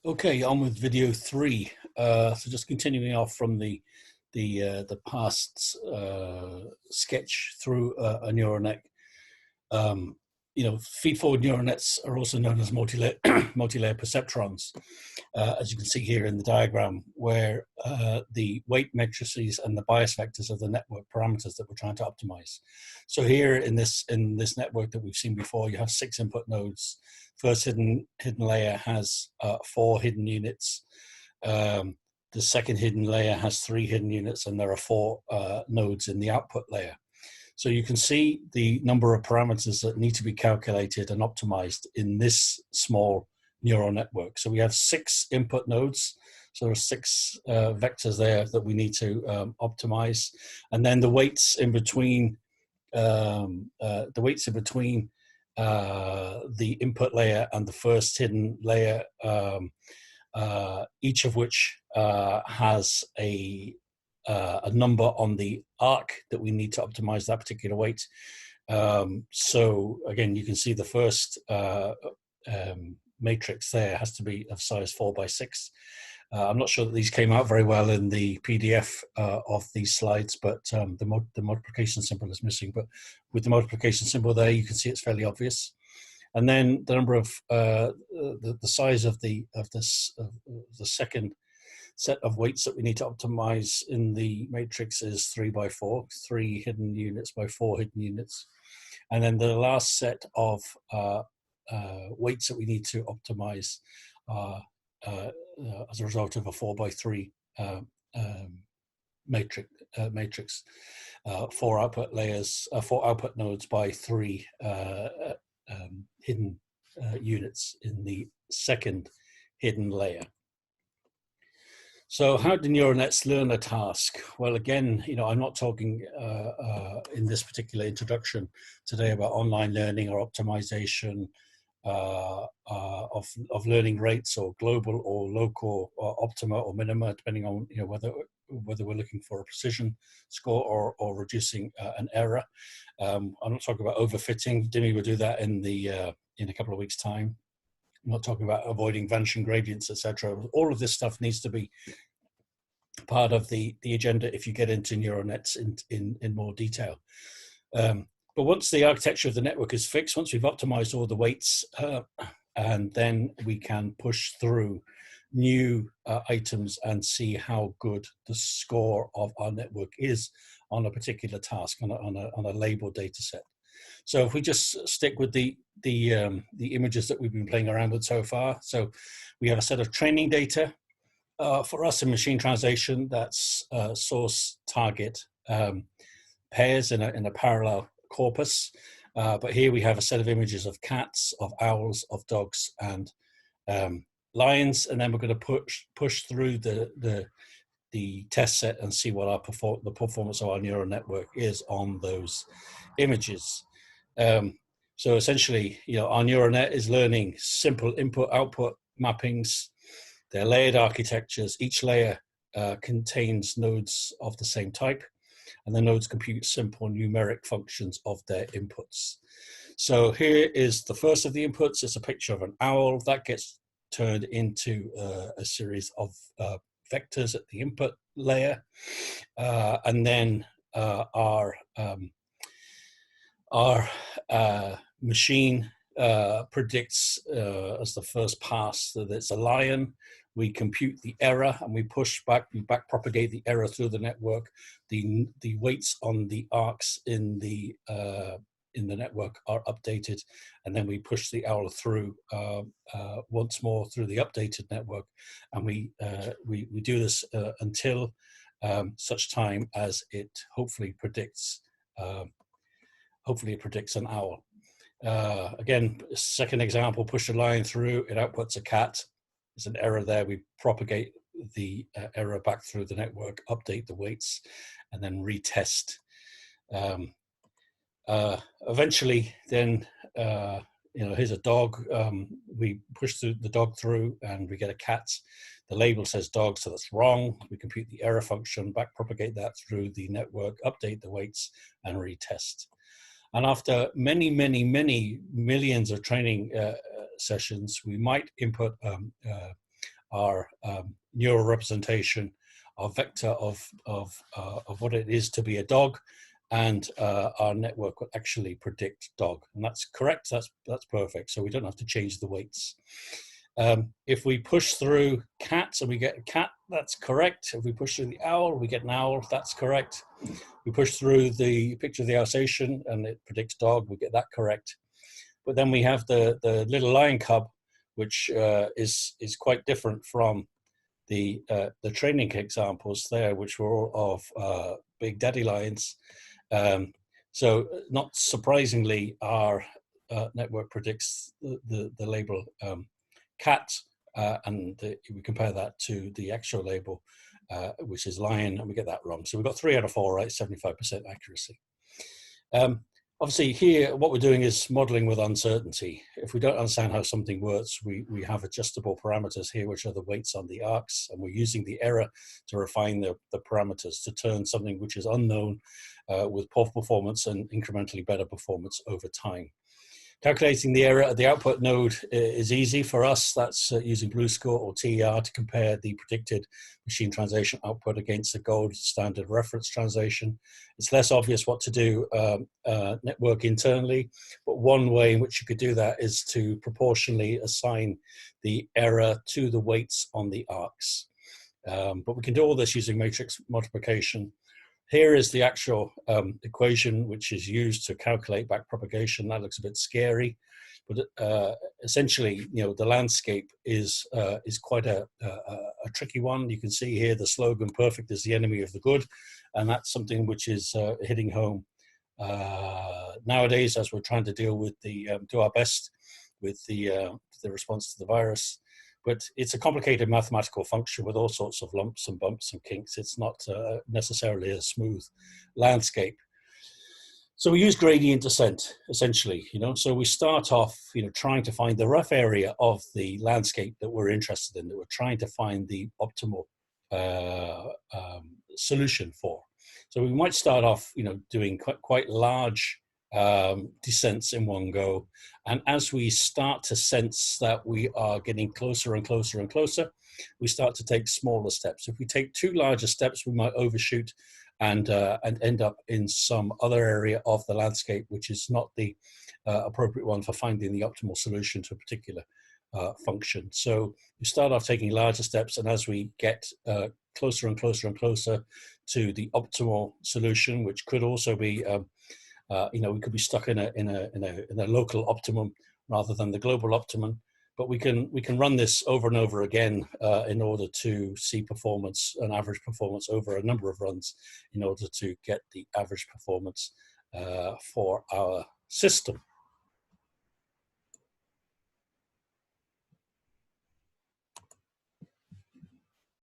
Okay, on with video 3. So just continuing off from the past sketch through a neural net. Feed-forward neural nets are also known as multilayer perceptrons, as you can see here in the diagram, where the weight matrices and the bias vectors are the network parameters that we're trying to optimize. So here in this network that we've seen before, you have 6 input nodes. First hidden layer has 4 hidden units. The second hidden layer has 3 hidden units, and there are 4 nodes in the output layer. So you can see the number of parameters that need to be calculated and optimized in this small neural network. So we have 6 input nodes. So there are 6 vectors there that we need to optimize. And then the weights in between, the input layer and the first hidden layer, each of which has a number on the arc that we need to optimize that particular weight. So again, you can see the first matrix there has to be of size 4 by 6. I'm not sure that these came out very well in the PDF of these slides, but the multiplication symbol is missing. But with the multiplication symbol there, you can see it's fairly obvious. And then the number of the size of the second set of weights that we need to optimize in the matrix is 3 by 4, 3 hidden units by 4 hidden units. And then the last set of weights that we need to optimize as a result of a 4 by 3 matrix, 4 output layers, 4 output nodes by 3 hidden units in the second hidden layer. So how do neural nets learn a task? Well, again, I'm not talking in this particular introduction today about online learning or optimization of learning rates, or global or local or optima or minima, depending on whether we're looking for a precision score or reducing an error. I'm not talking about overfitting. Dimi will do that in a couple of weeks' time. I'm not talking about avoiding vanishing gradients, etc. All of this stuff needs to be part of the agenda if you get into neural nets in more detail. But once the architecture of the network is fixed, once we've optimized all the weights, and then we can push through new items and see how good the score of our network is on a particular task, on a labeled data set. So if we just stick with the images that we've been playing around with so far. So we have a set of training data. For us in machine translation, that's source target pairs in a parallel corpus. But here we have a set of images of cats, of owls, of dogs, and lions. And then we're going to push through the test set and see what the performance of our neural network is on those images. So essentially, our neural net is learning simple input-output mappings. They're layered architectures. Each layer contains nodes of the same type, and the nodes compute simple numeric functions of their inputs. So here is the first of the inputs. It's a picture of an owl that gets turned into a series of vectors at the input layer, and then our machine predicts as the first pass that it's a lion. We compute the error and we back propagate the error through the network. The weights on the arcs in the network are updated, and then we push the owl through once more through the updated network, and we do this until such time as it hopefully predicts an owl. Again, second example, push a lion through, it outputs a cat. There's an error there. We propagate the error back through the network, update the weights, and then retest. Eventually, then, here's a dog. We push the dog through, and we get a cat. The label says dog, so that's wrong. We compute the error function, back propagate that through the network, update the weights, and retest. And after many, many, many millions of training sessions, we might input our neural representation, our vector of what it is to be a dog, and our network will actually predict dog. And that's correct, that's perfect. So we don't have to change the weights. If we push through cat and we get a cat, that's correct. If we push through the owl, we get an owl, that's correct. We push through the picture of the Alsatian and it predicts dog, we get that correct. But then we have the little lion cub, which is quite different from the training examples there, which were all of big daddy lions. So not surprisingly, our network predicts the label cat, and we compare that to the actual label, which is lion, and we get that wrong. So we've got 3 out of 4 right, 75% accuracy. Obviously here, what we're doing is modeling with uncertainty. If we don't understand how something works, we have adjustable parameters here, which are the weights on the arcs, and we're using the error to refine the parameters to turn something which is unknown with poor performance and incrementally better performance over time. Calculating the error at the output node is easy for us. That's using BlueScore or TER to compare the predicted machine translation output against the gold standard reference translation. It's less obvious what to do network internally, but one way in which you could do that is to proportionally assign the error to the weights on the arcs. But we can do all this using matrix multiplication. Here is the actual equation which is used to calculate backpropagation. That looks a bit scary, but essentially, the landscape is quite a tricky one. You can see here the slogan "Perfect is the enemy of the good," and that's something which is hitting home nowadays as we're trying to deal with do our best with the response to the virus. But it's a complicated mathematical function with all sorts of lumps and bumps and kinks. It's not necessarily a smooth landscape. So we use gradient descent, essentially, So we start off, trying to find the rough area of the landscape that we're interested in, that we're trying to find the optimal solution for. So we might start off, doing quite large descents in one go, and as we start to sense that we are getting closer and closer and closer, we start to take smaller steps. If we take too larger steps, we might overshoot and end up in some other area of the landscape which is not the appropriate one for finding the optimal solution to a particular function. So we start off taking larger steps, and as we get closer and closer and closer to the optimal solution, which could also be we could be stuck in a local optimum rather than the global optimum, but we can run this over and over again in order to see performance, an average performance over a number of runs, in order to get the average performance for our system.